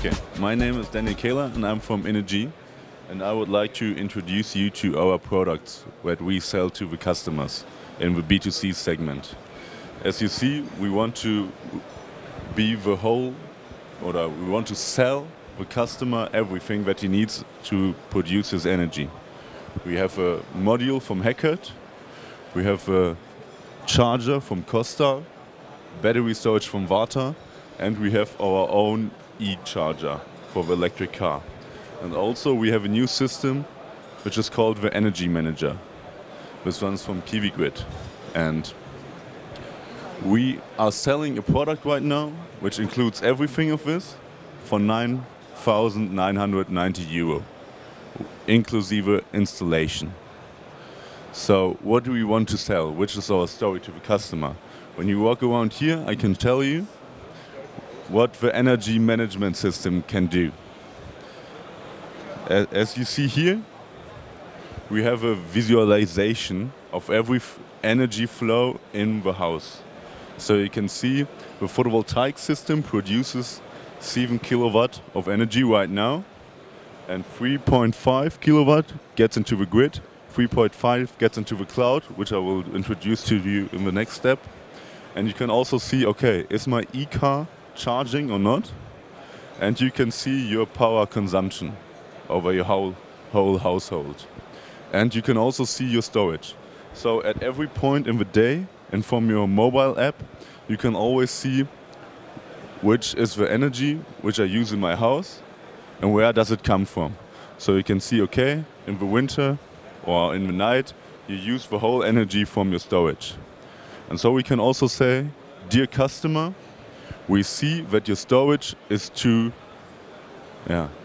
Okay, my name is Daniel Kehler and I'm from Innogy, and I would like to introduce you to our products that we sell to the customers in the B2C segment. As you see, we want to be the whole, or we want to sell the customer everything that he needs to produce his energy. We have a module from Heckert, we have a charger from Kostal, battery storage from Varta, and we have our own e-charger for the electric car. And also we have a new system which is called the Energy Manager. This runs from PV Grid. And we are selling a product right now which includes everything of this for 9,990 euro, inclusive installation. So what do we want to sell? Which is our story to the customer? When you walk around here, I can tell you what the energy management system can do. As you see here, we have a visualization of every energy flow in the house. So you can see the photovoltaik system produces 7 kilowatt of energy right now, and 3.5 kilowatt gets into the grid, 3.5 gets into the cloud, which I will introduce to you in the next step. And you can also see, okay, is my e-car charging or not? And you can see your power consumption over your whole household. And you can also see your storage. So at every point in the day and from your mobile app, you can always see which is the energy which I use in my house and where does it come from. So you can see, okay, in the winter or in the night, you use the whole energy from your storage. And so we can also say, dear customer, we see that your storage is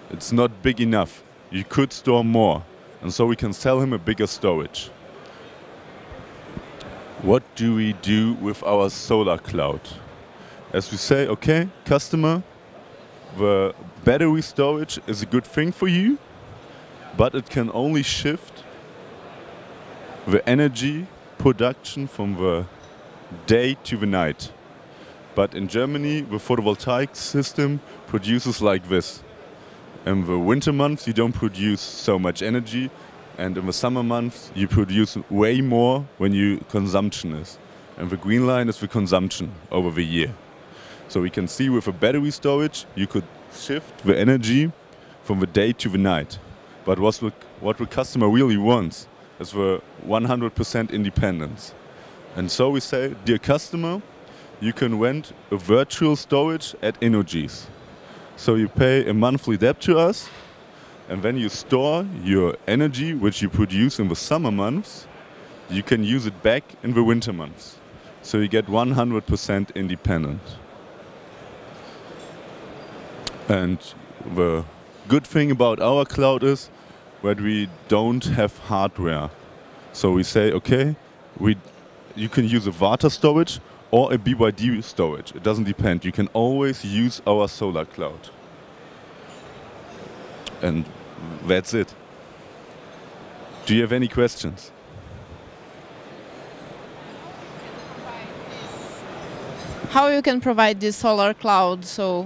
it's not big enough. You could store more. And so we can sell him a bigger storage. What do we do with our SolarCloud? As we say, okay, customer, the battery storage is a good thing for you, but it can only shift the energy production from the day to the night. But in Germany, the photovoltaik system produces like this. In the winter months, you don't produce so much energy, and in the summer months, you produce way more when your consumption is. And the green line is the consumption over the year. So we can see with a battery storage, you could shift the energy from the day to the night. But what the customer really wants is the 100% independence. And so we say, dear customer, you can rent a virtual storage at Innogy's. So you pay a monthly debt to us, and then you store your energy, which you produce in the summer months, you can use it back in the winter months. So you get 100% independent. And the good thing about our cloud is that we don't have hardware. So we say, okay, you can use a Varta storage or a BYD storage. It doesn't depend. You can always use our SolarCloud. And that's it. Do you have any questions? How you can provide this SolarCloud? So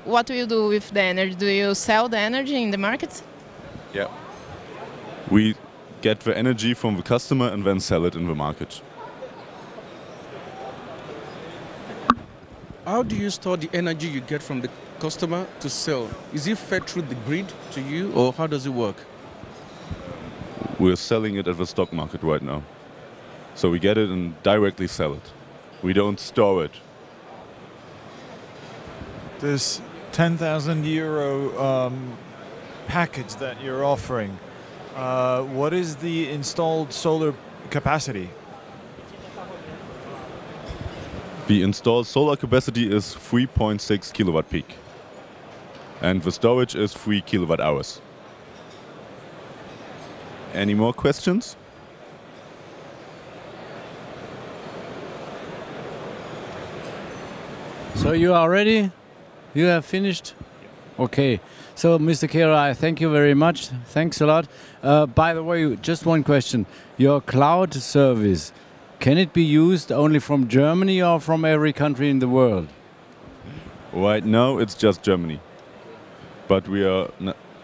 what do you do with the energy? Do you sell the energy in the market? Yeah. We get the energy from the customer and then sell it in the market. How do you store the energy you get from the customer to sell? Is it fed through the grid to you, or how does it work? We're selling it at the stock market right now. So we get it and directly sell it. We don't store it. This 10,000 euro package that you're offering, what is the installed solar capacity? The installed solar capacity is 3.6 kilowatt peak. And the storage is 3 kilowatt hours. Any more questions? So you are ready? You have finished? Okay. So, Mr. Kehler, I thank you very much. Thanks a lot. By the way, just one question. Your cloud service, can it be used only from Germany or from every country in the world? Right now, it's just Germany. but we are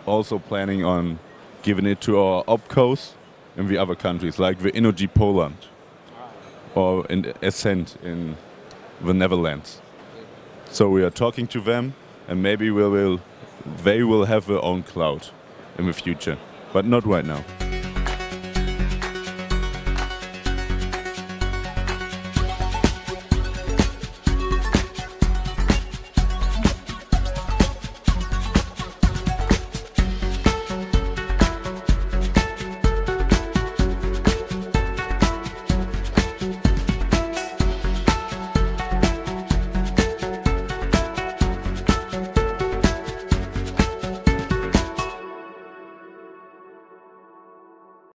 also planning on giving it to our opcos in the other countries, like the Innogy Poland or in Ascent in the Netherlands. So we are talking to them, and maybe they will have their own cloud in the future, but not right now.